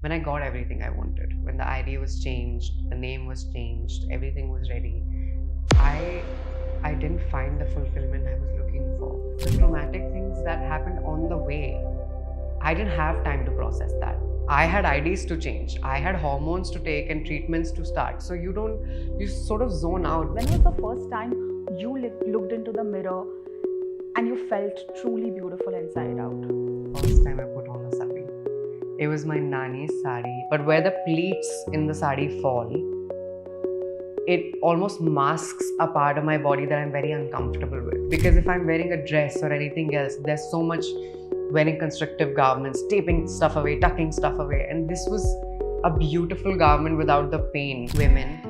when I got everything I wanted, when the ID was changed, the name was changed, everything was ready, I I didn't find the fulfillment I was looking for. The traumatic things that happened on the way, I didn't have time to process that. I had IDs to change. I had hormones to take and treatments to start. So you sort of zone out. When was the first time you looked into the mirror and you felt truly beautiful inside out? First time I put on a sari. It was my nani's sari, but where the pleats in the sari fall, it almost masks a part of my body that I'm very uncomfortable with. Because if I'm wearing a dress or anything else, there's so much wearing constrictive garments, taping stuff away, tucking stuff away. And this was a beautiful garment without the pain. Women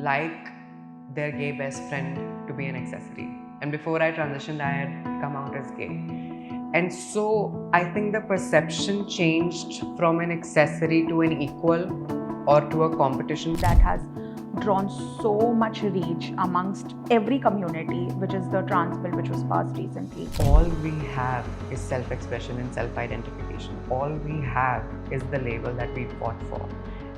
like their gay best friend to be an accessory. And before I transitioned, I had come out as gay. And so I think the perception changed from an accessory to an equal or to a competition. That has drawn so much reach amongst every community, which is the trans bill which was passed recently. All we have is self-expression and self-identification. All we have is the label that we fought for.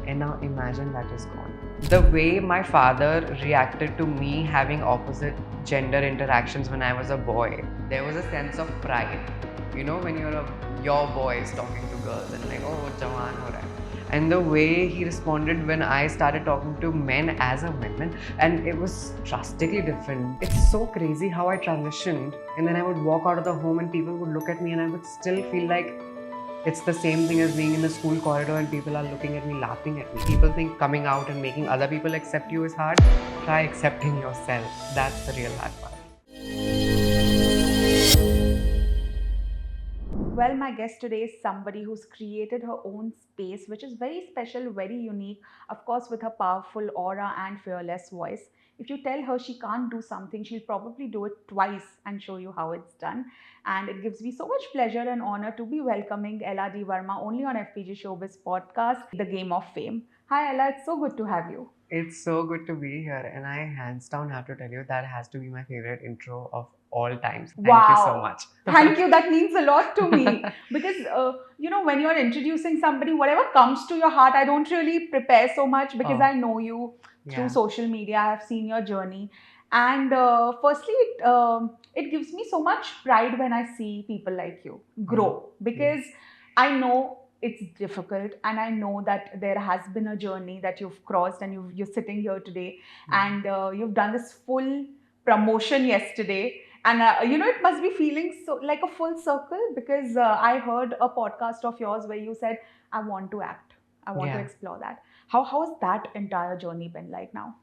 And now imagine that is gone. The way my father reacted to me having opposite gender interactions when I was a boy, there was a sense of pride. You know, when your boy is talking to girls and like, oh, jawan ho raha hai. And the way he responded when I started talking to men as a woman, and it was drastically different. It's so crazy how I transitioned, and then I would walk out of the home and people would look at me and I would still feel like it's the same thing as being in the school corridor and people are looking at me, laughing at me. People think coming out and making other people accept you is hard. Try accepting yourself. That's the real hard part. Well, my guest today is somebody who's created her own space, which is very special, very unique, of course, with her powerful aura and fearless voice. If you tell her she can't do something, she'll probably do it twice and show you how it's done. And it gives me so much pleasure and honor to be welcoming Ella D Verma only on FPJ Showbiz podcast, The Game of Fame. Hi, Ella, it's so good to have you. It's so good to be here, and I hands down have to tell you that has to be my favorite intro of all times. Thank you so much. Thank you. That means a lot to me because, when you're introducing somebody, whatever comes to your heart, I don't really prepare so much because I know you through social media. I have seen your journey. And firstly, it gives me so much pride when I see people like you grow because I know it's difficult and I know that there has been a journey that you've crossed and you're sitting here today and you've done this full promotion yesterday. And it must be feeling so like a full circle because I heard a podcast of yours where you said, I want to act. I want to explore that. How has that entire journey been like now?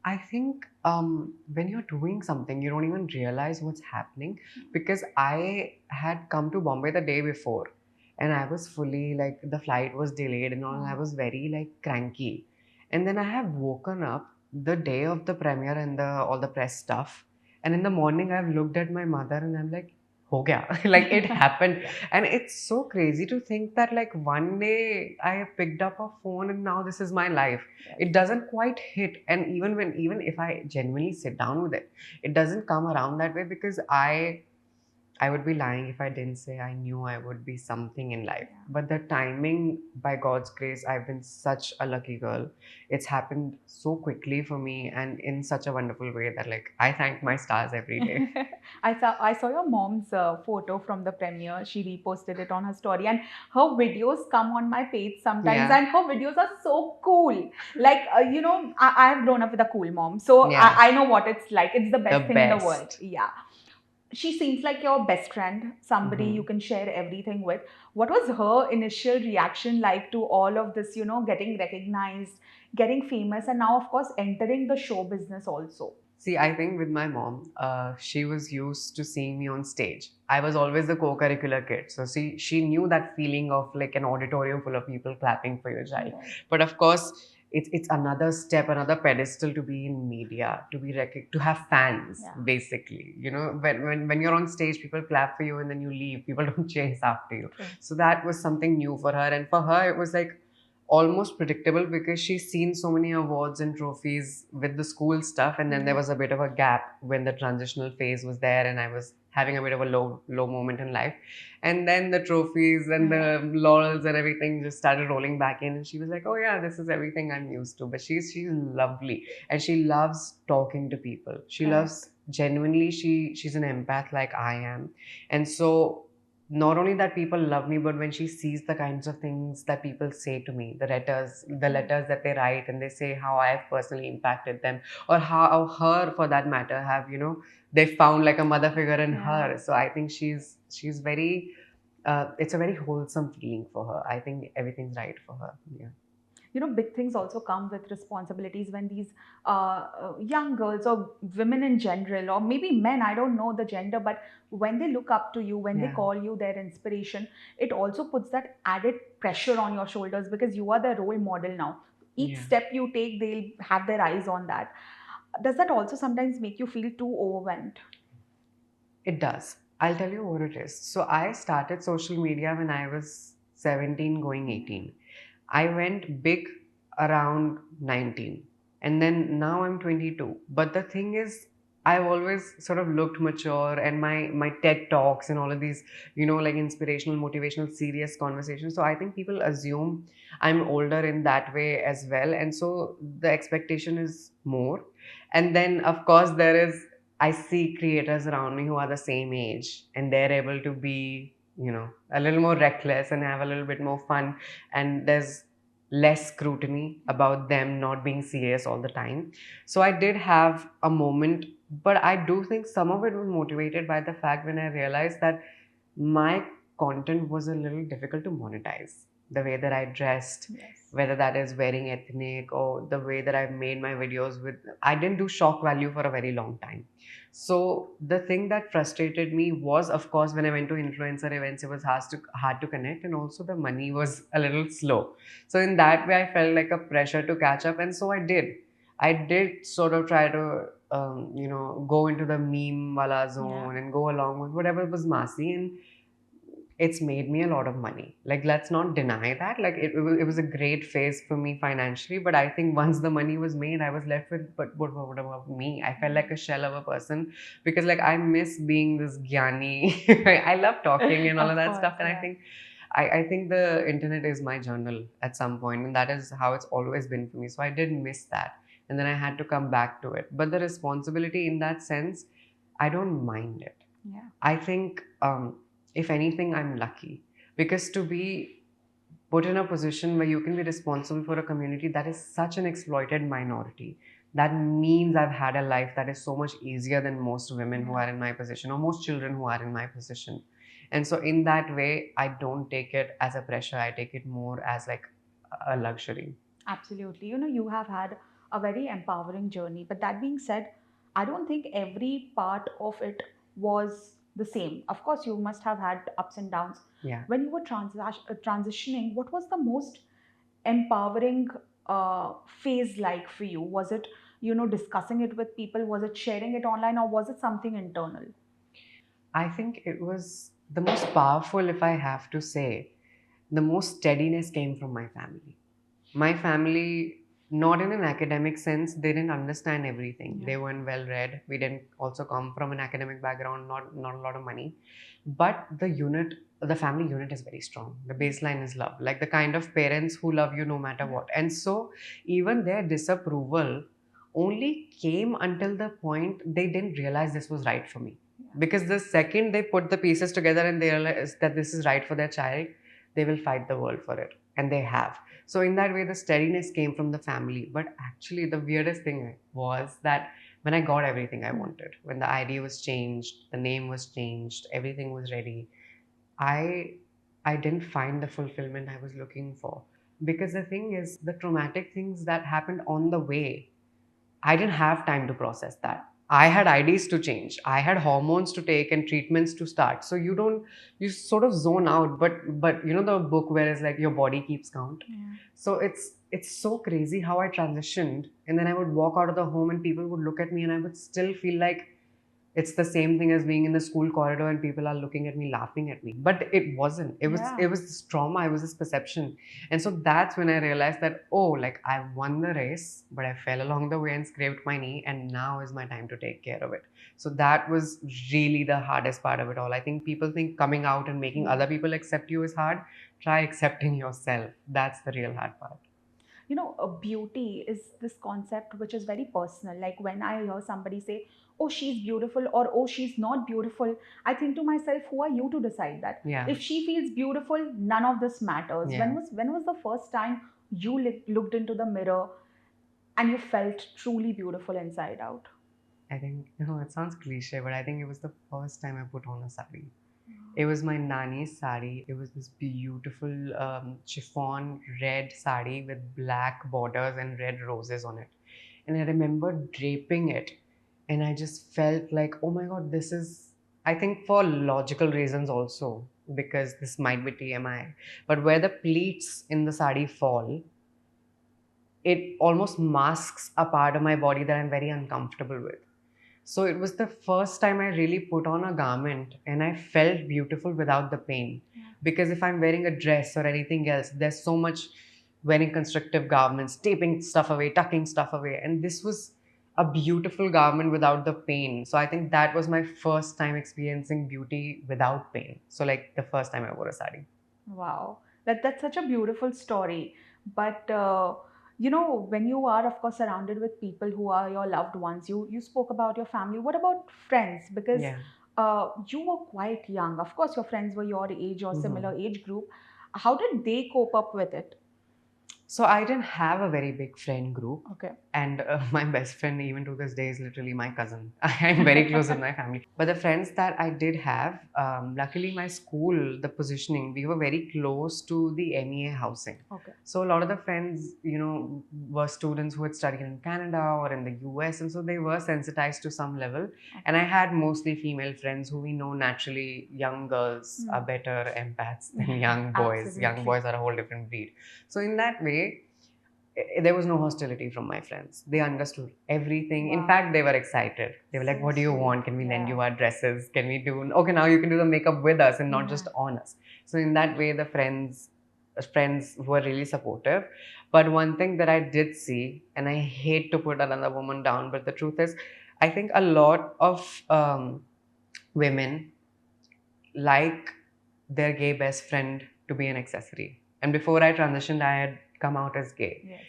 I think when you're doing something, you don't even realize what's happening because I had come to Bombay the day before and I was fully like, the flight was delayed and all, and I was very like cranky. And then I have woken up the day of the premiere and all the press stuff. And in the morning, I've looked at my mother and I'm like, ho gaya. Like it happened. And it's so crazy to think that like one day I picked up a phone and now this is my life. It doesn't quite hit. And even if I genuinely sit down with it, it doesn't come around that way because I would be lying if I didn't say I knew I would be something in life. But the timing, by God's grace, I've been such a lucky girl. It's happened so quickly for me and in such a wonderful way that like I thank my stars every day. I saw your mom's photo from the premiere. She reposted it on her story and her videos come on my page sometimes and her videos are so cool. Like, I have grown up with a cool mom. So I know what it's like. It's the best thing in the world. Yeah. She seems like your best friend, somebody you can share everything with. What was her initial reaction like to all of this, getting recognized, getting famous, and now, of course, entering the show business also? See, I think with my mom, she was used to seeing me on stage. I was always the co-curricular kid. So she knew that feeling of like an auditorium full of people clapping for your child. Right. But of course, it's another step, another pedestal to be in media, to have fans, basically. You know, when you're on stage, people clap for you and then you leave. People don't chase after you. Okay. So that was something new for her. And for her, it was like almost predictable because she's seen so many awards and trophies with the school stuff. And then there was a bit of a gap when the transitional phase was there and I was having a bit of a low moment in life. And then the trophies and Yeah. the laurels and everything just started rolling back in. And she was like, oh yeah, this is everything I'm used to. But she's lovely, and she loves talking to people. She Correct. loves genuinely, she's an empath like I am. And so not only that people love me, but when she sees the kinds of things that people say to me, the letters that they write, and they say how I have personally impacted them, or how her for that matter have, they found like a mother figure in Yeah. her. So I think she's very it's a very wholesome feeling for her. I think everything's right for her. Yeah. Big things also come with responsibilities when these young girls or women in general, or maybe men, I don't know the gender, but when they look up to you, when they Yeah. call you their inspiration, it also puts that added pressure on your shoulders because you are the role model now. Each Yeah. step you take, they'll have their eyes on that. Does that also sometimes make you feel too overwhelmed? It does. I'll tell you what it is. So I started social media when I was 17 going 18. I went big around 19. And then now I'm 22. But the thing is, I've always sort of looked mature, and my TED Talks and all of these, like inspirational, motivational, serious conversations. So I think people assume I'm older in that way as well. And so the expectation is more. And then, of course, I see creators around me who are the same age, and they're able to be, a little more reckless and have a little bit more fun. And there's less scrutiny about them not being serious all the time. So I did have a moment, but I do think some of it was motivated by the fact when I realized that my content was a little difficult to monetize. The way that I dressed, Yes. whether that is wearing ethnic, or the way that I made my videos with, I didn't do shock value for a very long time. So the thing that frustrated me was, of course, when I went to influencer events, it was hard to connect, and also the money was a little slow. So in that way, I felt like a pressure to catch up, and so I did. I did sort of try to, go into the meme wala Yeah. zone and go along with whatever was massy, and it's made me a lot of money. Like, let's not deny that. Like, it was a great phase for me financially, but I think once the money was made, I was left with, but what about me? I felt like a shell of a person, because like I miss being this gyani. I love talking and all of Of that course, stuff, and I yeah. think I think the internet is my journal at some point, and that is how it's always been for me. So I did miss that, and then I had to come back to it. But the responsibility in that sense, I don't mind it. Yeah. I think, if anything, I'm lucky, because to be put in a position where you can be responsible for a community that is such an exploited minority, that means I've had a life that is so much easier than most women who Yeah. are in my position, or most children who are in my position. And so, in that way, I don't take it as a pressure, I take it more as like a luxury. Absolutely. You have had a very empowering journey. But that being said, I don't think every part of it was the same. Of course, you must have had ups and downs. Yeah. When you were transitioning, what was the most empowering phase like for you? Was it, discussing it with people? Was it sharing it online, or was it something internal? I think it was the most powerful, if I have to say, the most steadiness came from my family. My family, not in an academic sense, they didn't understand everything. Yeah. They weren't well read. We didn't also come from an academic background, not a lot of money. But the family unit is very strong. The baseline is love. Like the kind of parents who love you no matter what. And so even their disapproval only came until the point they didn't realize this was right for me. Because the second they put the pieces together and they realize that this is right for their child, they will fight the world for it. And they have. So in that way, the steadiness came from the family. But actually, the weirdest thing was that when I got everything I wanted, when the ID was changed, the name was changed, everything was ready, I I didn't find the fulfillment I was looking for. Because the thing is, the traumatic things that happened on the way, I didn't have time to process that. I had IDs to change. I had hormones to take and treatments to start. So you sort of zone out. But the book where it's like your body keeps count. Yeah. So it's so crazy how I transitioned, and then I would walk out of the home and people would look at me and I would still feel like It's the same thing as being in the school corridor and people are looking at me, laughing at me. But it wasn't. It was this trauma, it was this perception. And so that's when I realized that, oh, like I won the race, but I fell along the way and scraped my knee, and now is my time to take care of it. So that was really the hardest part of it all. I think people think coming out and making other people accept you is hard. Try accepting yourself. That's the real hard part. Beauty is this concept which is very personal. Like when I hear somebody say, oh, she's beautiful, or oh, she's not beautiful, I think to myself, who are you to decide that? Yeah. If she feels beautiful, none of this matters. Yeah. When was the first time you looked into the mirror and you felt truly beautiful inside out? I think, it sounds cliche, but I think it was the first time I put on a sari. It was my nani's sari. It was this beautiful chiffon red sari with black borders and red roses on it. And I remember draping it, and I just felt like, oh my God, this is, I think for logical reasons also, because this might be TMI, but where the pleats in the sari fall, it almost masks a part of my body that I'm very uncomfortable with. So it was the first time I really put on a garment and I felt beautiful without the pain. Yeah. Because if I'm wearing a dress or anything else, there's so much wearing constrictive garments, taping stuff away, tucking stuff away. And this was a beautiful garment without the pain. So I think that was my first time experiencing beauty without pain. So like the first time I wore a sari. Wow, that's such a beautiful story. But when you are, of course, surrounded with people who are your loved ones, you spoke about your family. What about friends? Because Yeah. you were quite young. Of course, your friends were your age or similar Mhm. age group. How did they cope up with it? So I didn't have a very big friend group. Okay. And my best friend, even to this day, is literally my cousin. I'm very close with my family. But the friends that I did have, luckily my school, the positioning, we were very close to the MEA housing. Okay. So a lot of the friends, were students who had studied in Canada or in the US. And so they were sensitized to some level. Okay. And I had mostly female friends who we know naturally young girls are better empaths than young boys. Young Absolutely. boys are a whole different breed. So in that way, there was no hostility from my friends. They understood everything. In Wow. fact, they were excited. They were like, So what do you sweet. want? Can we lend Yeah. you our dresses? Can we do, okay, now you can do the makeup with us and not Yeah. just on us. So in that way, the friends were really supportive. But one thing that I did see, and I hate to put another woman down, but the truth is, I think a lot of women like their gay best friend to be an accessory. And before I transitioned, I had come out as gay. Yes.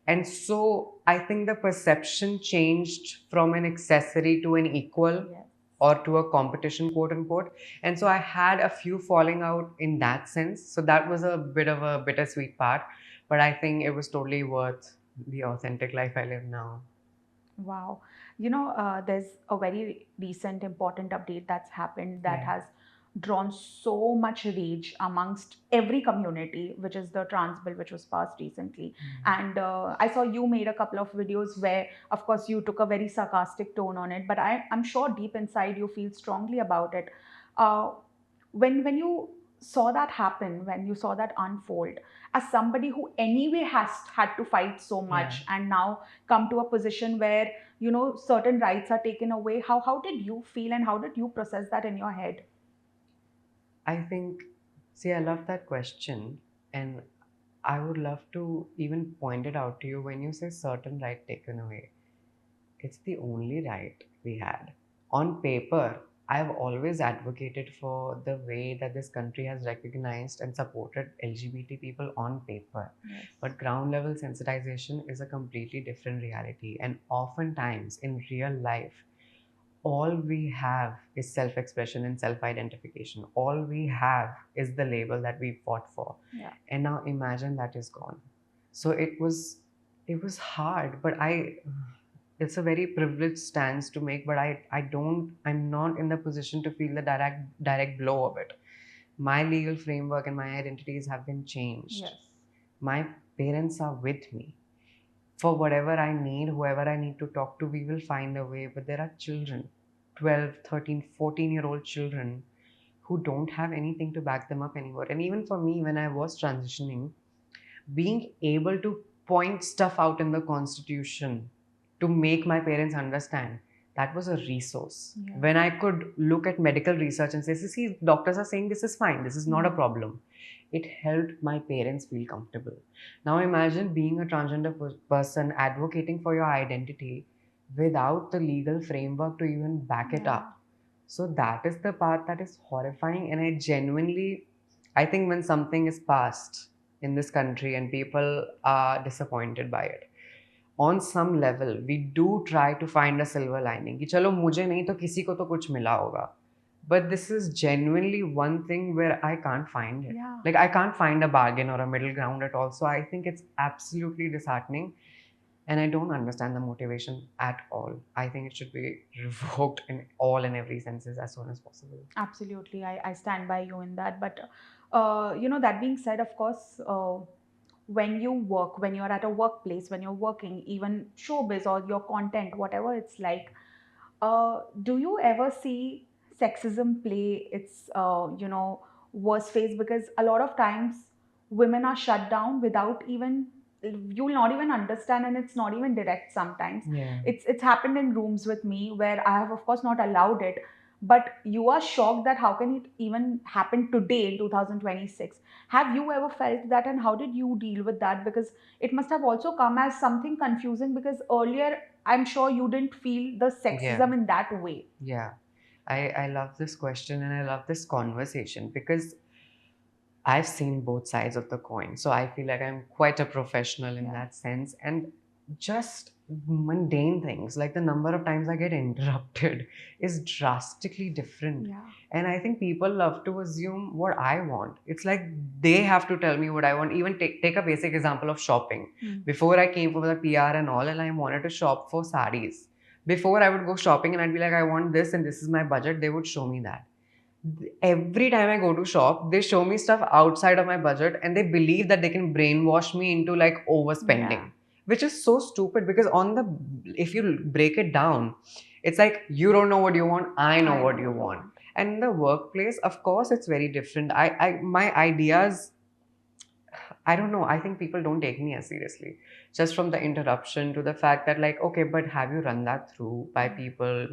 And so I think the perception changed from an accessory to an equal. Yes. Or to a competition, quote unquote. And so I had a few falling out in that sense. So that was a bit of a bittersweet part. But I think it was totally worth the authentic life I live now. Wow. There's a very recent important update that's happened that Yeah. has drawn so much rage amongst every community, which is the trans bill, which was passed recently. And I saw you made a couple of videos where, of course, you took a very sarcastic tone on it, but I'm sure deep inside you feel strongly about it. Uh, when you saw that happen, when you saw that unfold, as somebody who anyway has had to fight so much and now come to a position where certain rights are taken away, how did you feel and how did you process that in your head? I think, see, I love that question. And I would love to even point it out to you when you say certain right taken away. It's the only right we had. On paper, I've always advocated for the way that this country has recognized and supported LGBT people on paper. Yes. But ground level sensitization is a completely different reality. And oftentimes in real life, all we have is self expression and self identification. All we have is the label that we fought for. Yeah. And now imagine that is gone. So it was hard, but it's a very privileged stance to make, but I'm not in the position to feel the direct blow of it. My legal framework and my identities have been changed. Yes. My parents are with me. For whatever I need, whoever I need to talk to, we will find a way. But there are children, 12, 13, 14-year-old children who don't have anything to back them up anymore. And even for me, when I was transitioning, being able to point stuff out in the constitution to make my parents understand that was a resource. Yeah. When I could look at medical research and say, see, doctors are saying this is fine, this is not a problem. It helped my parents feel comfortable. Now imagine being a transgender person advocating for your identity without the legal framework to even back it up. So that is the part that is horrifying. And I think when something is passed in this country and people are disappointed by it, on some level we do try to find a silver lining कि चलो मुझे नहीं तो किसी को तो कुछ मिला होगा. But this is genuinely one thing where I can't find it. Yeah. Like I can't find a bargain or a middle ground at all. So I think it's absolutely disheartening. And I don't understand the motivation at all. I think it should be revoked in all and every senses as soon as possible. Absolutely, I stand by you in that. But that being said, of course, when you work, when you're at a workplace, when you're working, even showbiz or your content, whatever it's like, do you ever see sexism play its worst phase? Because a lot of times women are shut down without even, you will not even understand, and it's not even direct sometimes. Yeah. It's happened in rooms with me where I have of course not allowed it, but you are shocked that how can it even happen today in 2026. Have you ever felt that, and how did you deal with that? Because it must have also come as something confusing, because earlier I'm sure you didn't feel the sexism in that way. Yeah. I love this question and I love this conversation because I've seen both sides of the coin. So I feel like I'm quite a professional in that sense. And just mundane things like the number of times I get interrupted is drastically different. Yeah. And I think people love to assume what I want. It's like they have to tell me what I want. Even take a basic example of shopping. Before I came for the PR and all, and I wanted to shop for sarees. Before I would go shopping and I'd be like, I want this and this is my budget, they would show me that. Every time I go to shop, they show me stuff outside of my budget and they believe that they can brainwash me into like overspending, which is so stupid because if you break it down, it's like you don't know what you want, I know what you want. And in the workplace, of course, it's very different. My ideas, I don't know. I think people don't take me as seriously. Just from the interruption to the fact that, like, okay, but have you run that through by people?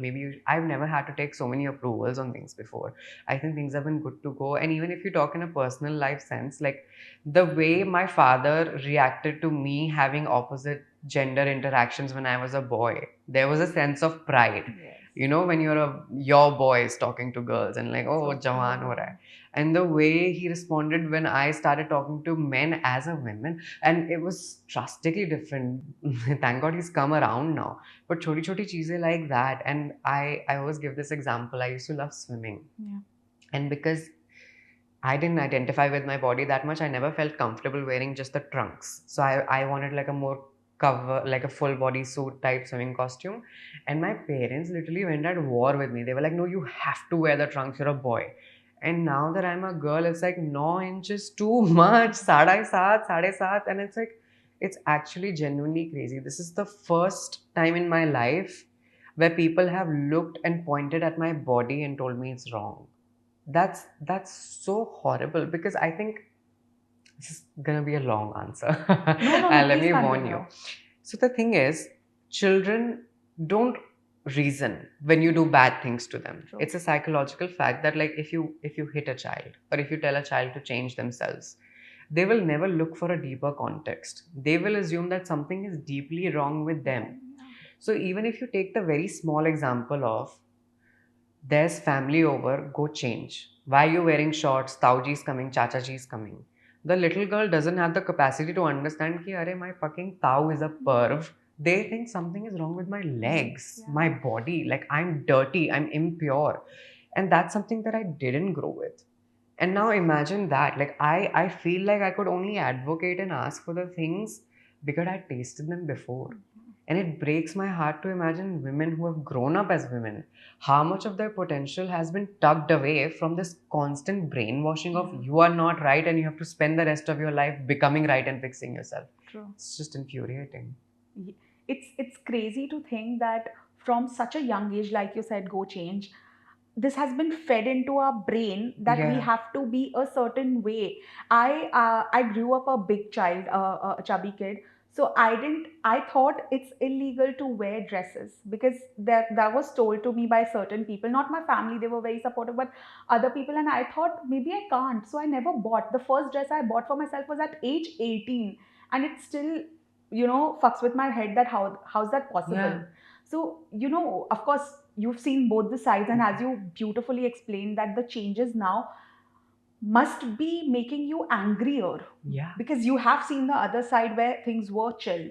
I've never had to take so many approvals on things before. I think things have been good to go. And even if you talk in a personal life sense, like the way my father reacted to me having opposite gender interactions when I was a boy, there was a sense of pride. Yes. You know, when your boy is talking to girls and like, oh, jawan ho raha hai. And the way he responded when I started talking to men as a woman, and it was drastically different. Thank God he's come around now. But choti choti cheeze like that, and I always give this example. I used to love swimming, and because I didn't identify with my body that much, I never felt comfortable wearing just the trunks. So I wanted like a more cover, like a full body suit type swimming costume. And my parents literally went at war with me. They were like, no, you have to wear the trunks, you're a boy. And now that I'm a girl, it's like 9 inches too much, 7.5, and it's like, it's actually genuinely crazy. This is the first time in my life where people have looked and pointed at my body and told me it's wrong. That's so horrible because I think this is gonna be a long answer. No, Let me warn you. So the thing is, children don't reason when you do bad things to them. True. It's a psychological fact that like if you hit a child or if you tell a child to change themselves, they will never look for a deeper context. They will assume that something is deeply wrong with them. So even if you take the very small example of there's family over, go change. Why are you wearing shorts? Tauji's coming, Chachaji's coming. The little girl doesn't have the capacity to understand ki, Arey, my fucking Tau is a perv. They think something is wrong with my legs, my body. Like I'm dirty, I'm impure. And that's something that I didn't grow with. And now imagine that. Like I feel like I could only advocate and ask for the things because I tasted them before. And it breaks my heart to imagine women who have grown up as women, how much of their potential has been tugged away from this constant brainwashing of you are not right and you have to spend the rest of your life becoming right and fixing yourself. True. It's just infuriating. It's crazy to think that from such a young age, like you said, go change. This has been fed into our brain that we have to be a certain way. I grew up a big child, a chubby kid. So I thought it's illegal to wear dresses because that was told to me by certain people, not my family, they were very supportive, but other people. And I thought maybe I can't. So I never bought. The first dress I bought for myself was at age 18. And it still, fucks with my head that how's that possible? Yeah. So, of course, you've seen both the sides, and as you beautifully explained that the changes now must be making you angrier Yeah. because you have seen the other side where things were chill.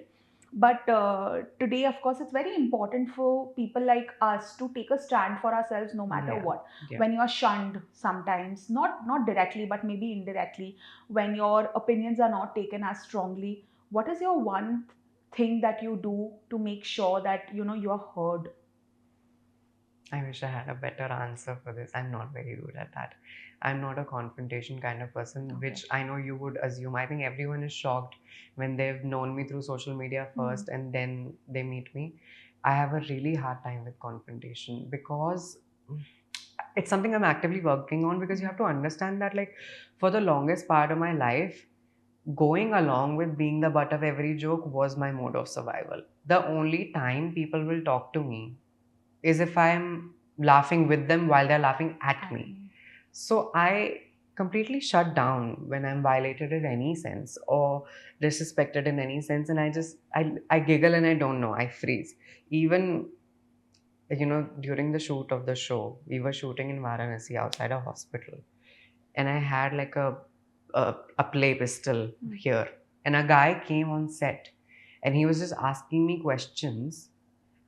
But today, of course, it's very important for people like us to take a stand for ourselves no matter Yeah. what. Yeah. When you're shunned sometimes, not directly, but maybe indirectly, when your opinions are not taken as strongly, what is your one thing that you do to make sure that you're heard? I wish I had a better answer for this. I'm not very good at that. I'm not a confrontation kind of person, Okay. which I know you would assume. I think everyone is shocked when they've known me through social media Hmm. first and then they meet me. I have a really hard time with confrontation because it's something I'm actively working on, because you have to understand that, like, for the longest part of my life, going along with being the butt of every joke was my mode of survival. The only time people will talk to me is if I'm laughing with them while they're laughing at At me. me. So I completely shut down when I'm violated in any sense or disrespected in any sense, and I giggle and I don't know, I freeze. Even, during the shoot of the show, we were shooting in Varanasi outside a hospital, and I had like a play pistol Hmm. here, and a guy came on set, and he was just asking me questions,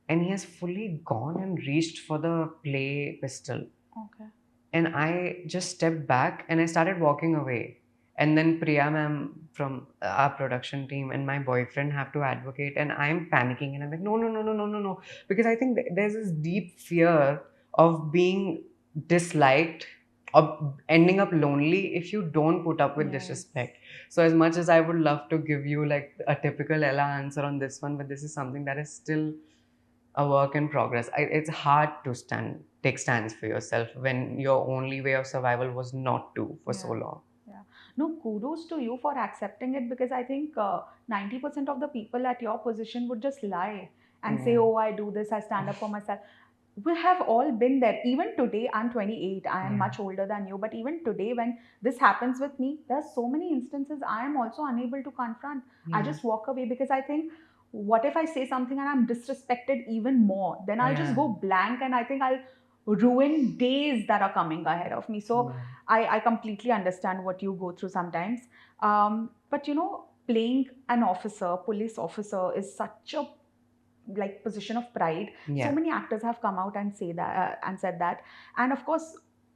and he has fully gone and reached for the play pistol. Okay. And I just stepped back and I started walking away. And then Priya ma'am from our production team and my boyfriend have to advocate, and I'm panicking and I'm like, no, no, no, no, no, no, no. Because I think there's this deep fear of being disliked or ending up lonely if you don't put up with Yes. disrespect. So as much as I would love to give you like a typical Ella answer on this one, but this is something that is still a work in progress. It's hard to take stands for yourself when your only way of survival was not to for so Yeah. long. Yeah. No, kudos to you for accepting it because I think 90% of the people at your position would just lie and say, Yeah. oh, I do this, I stand up for myself. We have all been there. Even today, I'm 28, I am Yeah. much older than you. But even today, when this happens with me, there's so many instances I am also unable to confront. I Yeah. just walk away because I think, what if I say something and I'm disrespected even more? Then I'll just Yeah. go blank and I think I'll ruin days that are coming ahead of me. So Yeah. I completely understand what you go through sometimes. But playing an officer, police officer, is such a like position of pride. So Yeah. many actors have come out and say that and said that. And of course,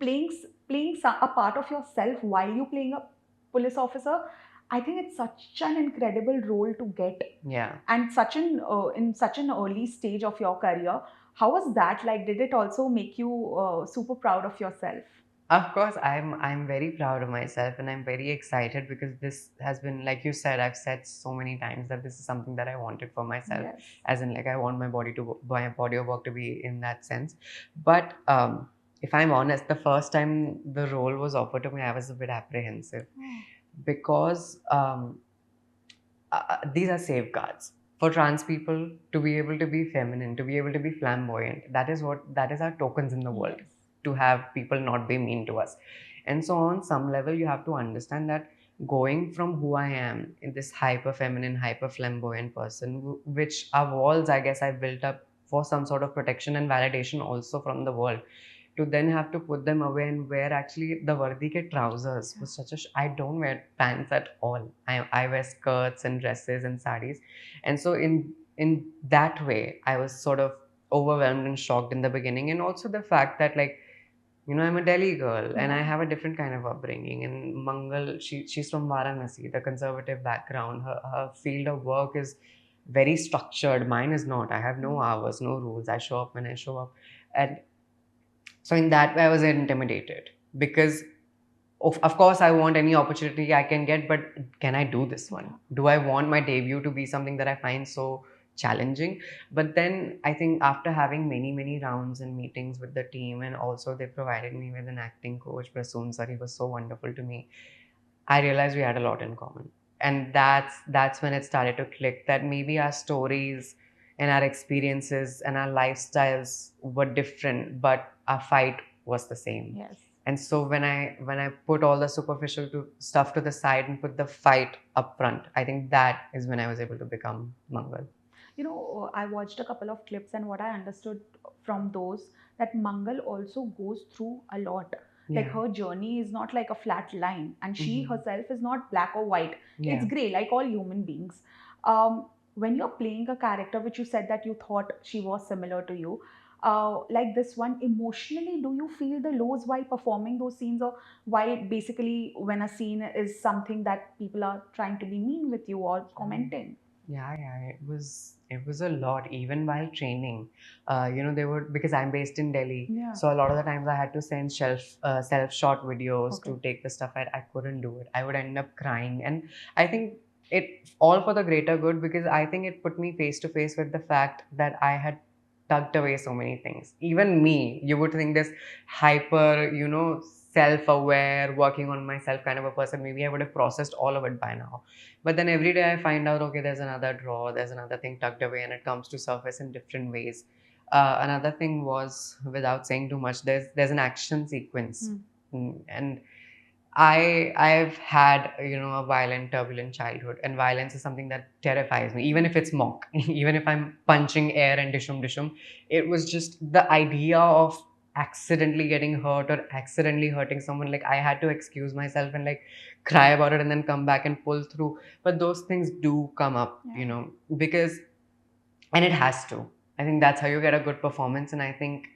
a part of yourself while you playing a police officer, I think it's such an incredible role to get, Yeah. and such an in such an early stage of your career. How was that like? Did it also make you super proud of yourself? Of course, I'm very proud of myself, and I'm very excited because this has been, like you said, I've said so many times that this is something that I wanted for myself, Yes. as in like I want my body of work to be in that sense. But if I'm honest, the first time the role was offered to me, I was a bit apprehensive Oh, because these are safeguards for trans people to be able to be feminine, to be able to be flamboyant. That is our tokens in the world, yes. to have people not be mean to us. And so on some level you have to understand that going from who I am in this hyper feminine, hyper flamboyant person, which are walls I guess I built up for some sort of protection and validation also from the world, to then have to put them away and wear actually the vardi ke trousers Yeah. was such a I don't wear pants at all. I wear skirts and dresses and sarees. And so in that way I was sort of overwhelmed and shocked in the beginning. And also the fact that, like, I'm a Delhi girl and I Yeah. have a different kind of upbringing. And Mangal, she's from Varanasi, the conservative background. Her field of work is very structured. Mine is not. I have no hours, no rules. I show up when I show up. And so in that way, I was intimidated because, of course, I want any opportunity I can get, but can I do this Yeah. one? Do I want my debut to be something that I find so challenging? But then I think after having many, many rounds and meetings with the team, and also they provided me with an acting coach, Prasoon sir, he was so wonderful to me. I realized we had a lot in common. and that's when it started to click that maybe our stories and our experiences and our lifestyles were different, but our fight was the same. Yes. And so when I put all the superficial stuff to the side and put the fight up front, I think that is when I was able to become Mangal. I watched a couple of clips, and what I understood from those, that Mangal also goes through a lot. Like, Yeah. her journey is not like a flat line, and she Mhm. herself is not black or white. It's Yeah. gray, like all human beings. When you're playing a character, which you said that you thought she was similar to you, like this one, emotionally, do you feel the lows while performing those scenes, or while basically when a scene is something that people are trying to be mean with you or commenting? Yeah, it was a lot even while training. They would, because I'm based in Delhi, Yeah. so a lot of the times I had to send self shot videos Okay. to take the stuff. I couldn't do it. I would end up crying, and I think it all for the greater good, because I think it put me face to face with the fact that I had tucked away so many things. Even me, you would think this hyper, self-aware, working on myself kind of a person. Maybe I would have processed all of it by now, but then every day I find out, okay, there's another drawer, there's another thing tucked away, and it comes to surface in different ways. Another thing was, without saying too much, there's an action sequence. Hmm. And I've had, a violent, turbulent childhood, and violence is something that terrifies me, even if it's mock, even if I'm punching air and dishum dishum. It was just the idea of accidentally getting hurt or accidentally hurting someone. Like, I had to excuse myself and like cry about it and then come back and pull through. But those things do come up, Yeah. because, and it has to. I think that's how you get a good performance, and I think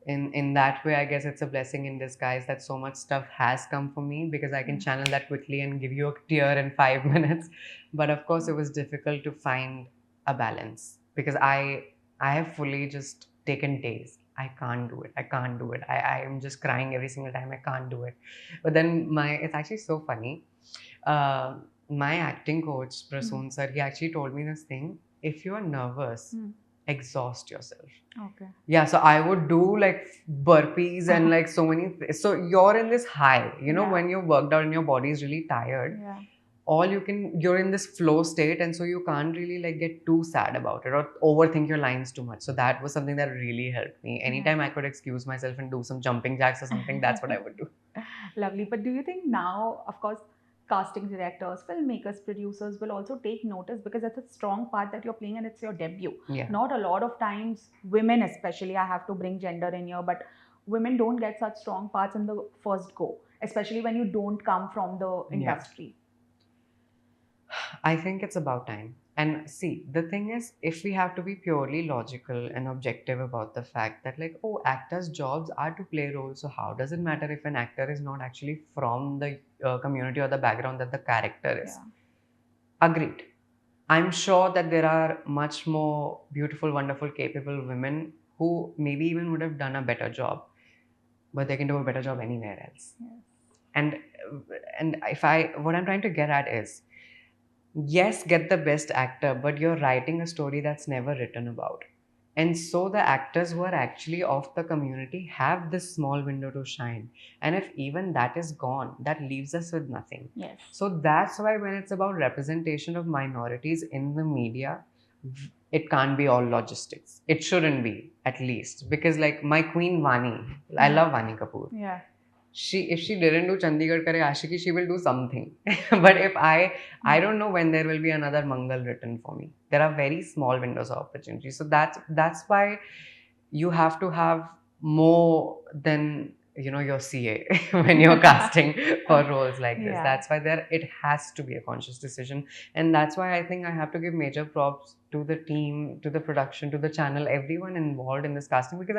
in that way, I guess it's a blessing in disguise that so much stuff has come for me, because I can Yeah. channel that quickly and give you a tear in 5 minutes. But of course, it was difficult to find a balance, because I have fully just taken days. I can't do it. I can't do it. I am just crying every single time. I can't do it. But then it's actually so funny. Uh, my acting coach, Hmm. Prasoon sir, he actually told me this thing: if you are nervous, Hmm. exhaust yourself. Okay. Yeah, so I would do like burpees and like so many. So you're in this high, Yeah. when you've worked out and your body is really tired, Yeah. you're in this flow state, and so you can't really like get too sad about it or overthink your lines too much. So that was something that really helped me. Yeah. Anytime I could excuse myself and do some jumping jacks or something, that's what I would do. Lovely. But do you think now, of course, casting directors, filmmakers, producers will also take notice, because it's a strong part that you're playing and it's your debut? Yeah. Not a lot of times, women especially, I have to bring gender in here, but women don't get such strong parts in the first go, especially when you don't come from the Yeah. industry. I think it's about time. And see, the thing is, if we have to be purely logical and objective about the fact that, like, oh, actors' jobs are to play roles, so how does it matter if an actor is not actually from the community or the background that the character is? Yeah. Agreed. I'm sure that there are much more beautiful, wonderful, capable women who maybe even would have done a better job, but they can do a better job anywhere else. Yes. And what I'm trying to get at is, yes, get the best actor, but you're writing a story that's never written about. And so the actors who are actually of the community have this small window to shine. And if even that is gone, that leaves us with nothing. Yes. So that's why when it's about representation of minorities in the media, it can't be all logistics. It shouldn't be, at least. Because like my queen Vani, I love Vani Kapoor. Yeah. If she didn't do Chandigarh Kare Ashiki, she will do something. But if I don't know when there will be another Mangal written for me. There are very small windows of opportunity. So that's why you have to have more than your CA when you're casting for roles like this. Yeah. That's why it has to be a conscious decision. And that's why I think I have to give major props to the team, to the production, to the channel, everyone involved in this casting, because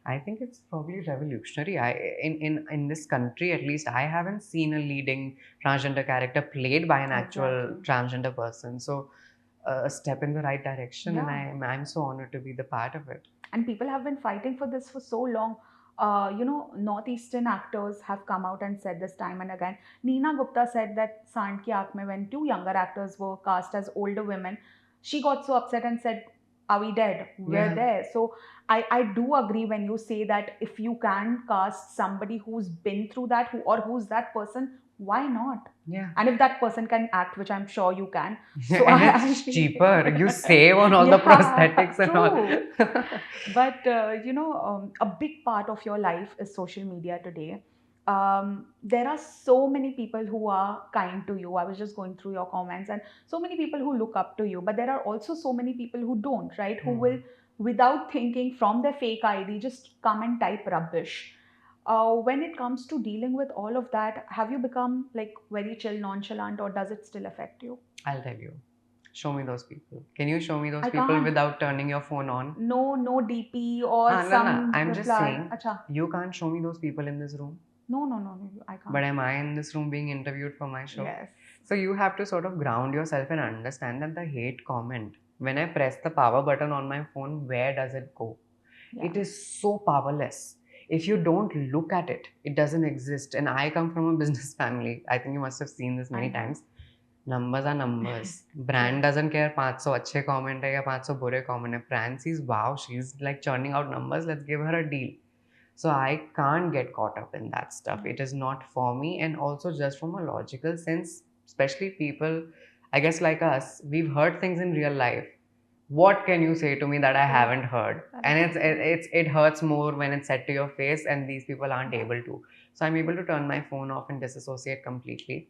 I think it's probably revolutionary. In this country, at least, I haven't seen a leading transgender character played by an actual Exactly. transgender person. So a step in the right direction, and Yeah. I'm so honored to be the part of it. And people have been fighting for this for so long. Northeastern actors have come out and said this time and again. Neena Gupta said that Sand Ki Aankh Mein, when two younger actors were cast as older women, she got so upset and said, "Are we dead? We're Yeah. there." So I do agree when you say that if you can cast somebody who's been through that, who's that person, why not? Yeah. And if that person can act, which I'm sure you can, so And it's cheaper. You save on all the prosthetics and true. all. But a big part of your life is social media today. There are so many people who are kind to you. I was just going through your comments, and so many people who look up to you. But there are also so many people who don't, right? Who will, without thinking, from their fake ID, just come and type rubbish. When it comes to dealing with all of that, have you become like very chill, nonchalant, or does it still affect you? I'll tell you. Show me those people. Can you show me those I people can't. without turning your phone on? No DP or No, no. some I'm just reply. saying, Acha. you can't show me those people in this room. No, I can't. But am I in this room being interviewed for my show? Yes. So you have to sort of ground yourself and understand that the hate comment, when I press the power button on my phone, where does it go? Yeah. It is so powerless. If you don't look at it, it doesn't exist. And I come from a business family. I think you must have seen this many times. Numbers are numbers. Brand doesn't care 500 अच्छे comment है या 500 बुरे comment है. Brand sees, wow, she's like churning out numbers. Let's give her a deal. So I can't get caught up in that stuff. It is not for me. And also just from a logical sense, especially people, I guess like us, we've heard things in real life. What can you say to me that I haven't heard? And it hurts more when it's said to your face and these people aren't able to. So I'm able to turn my phone off and disassociate completely.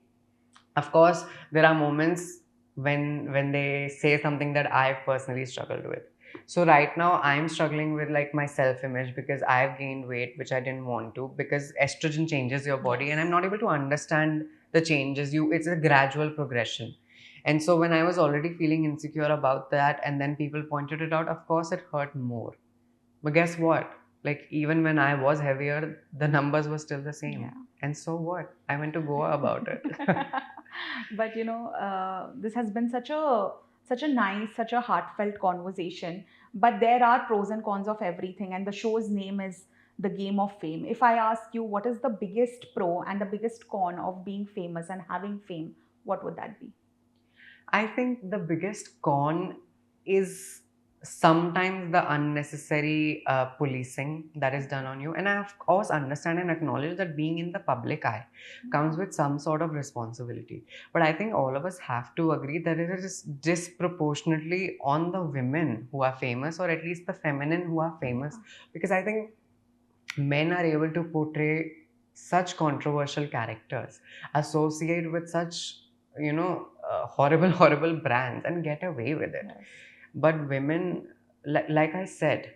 Of course, there are moments when they say something that I've personally struggled with. So right now I'm struggling with like my self-image because I've gained weight, which I didn't want to, because estrogen changes your body and I'm not able to understand the changes. It's a gradual progression. And so when I was already feeling insecure about that and then people pointed it out, of course it hurt more. But guess what? Like even when I was heavier, the numbers were still the same. Yeah. And so what? I went to Goa about it. But this has been such a nice, such a heartfelt conversation. But there are pros and cons of everything, and the show's name is The Game of Fame. If I ask you what is the biggest pro and the biggest con of being famous and having fame, what would that be? I think the biggest con is sometimes the unnecessary policing that is done on you. And I, of course, understand and acknowledge that being in the public eye comes with some sort of responsibility. But I think all of us have to agree that it is disproportionately on the women who are famous, or at least the feminine who are famous. Because I think men are able to portray such controversial characters, associate with such, horrible brands and get away with it. Yes. But women, like I said,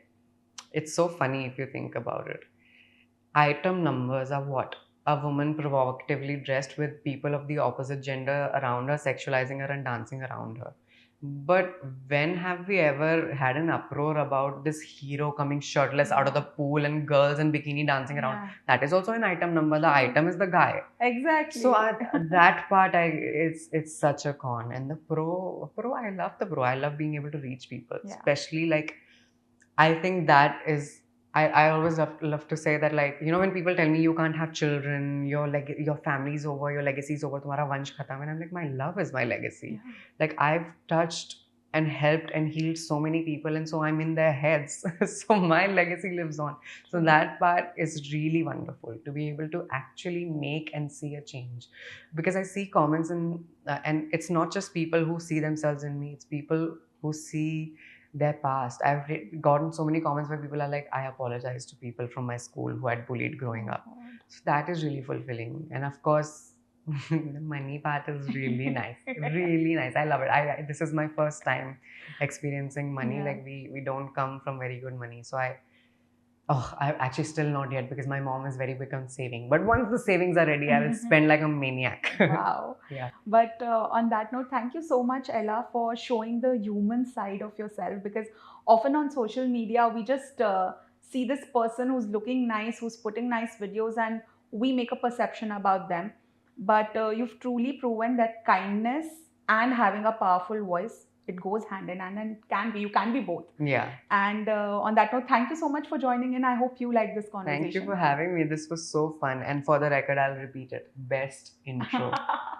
it's so funny if you think about it. Item numbers are what? A woman provocatively dressed with people of the opposite gender around her, sexualizing her and dancing around her. But when have we ever had an uproar about this hero coming shirtless out of the pool and girls in bikini dancing around? Yeah. That is also an item number. The item is the guy. Exactly. So that part, it's such a con. And the pro, I love the pro. I love being able to reach people, especially like, I think that is. I always love to say that, like, when people tell me you can't have children, your family's over, your legacy's over, tumhara vansh khatam, and I'm like, my love is my legacy. Yeah. Like, I've touched and helped and healed so many people, and so I'm in their heads. So my legacy lives on. So that part is really wonderful, to be able to actually make and see a change. Because I see comments and it's not just people who see themselves in me, it's people who see their past. I've gotten so many comments where people are like, I apologize to people from my school who had bullied growing up. So that is really fulfilling. And of course, the money part is really nice. Really nice. I love it. This is my first time experiencing money. Yeah. Like we don't come from very good money. So I'm actually still not yet, because my mom is very big on saving. But once the savings are ready, I will spend like a maniac. Wow. Yeah. But on that note, thank you so much, Ella, for showing the human side of yourself. Because often on social media, we just see this person who's looking nice, who's putting nice videos, and we make a perception about them. But you've truly proven that kindness and having a powerful voice, it goes hand in hand, and you can be both. Yeah. And on that note, thank you so much for joining in. I hope you like this conversation. Thank you for having me. This was so fun. And for the record, I'll repeat it. Best intro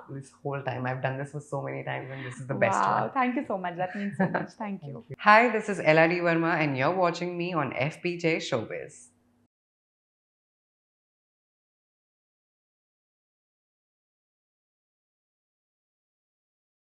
this whole time. I've done this for so many times, and this is the best one. Wow, thank you so much. That means so much. Thank you. Hi, this is Ella D Verma, and you're watching me on FPJ Showbiz.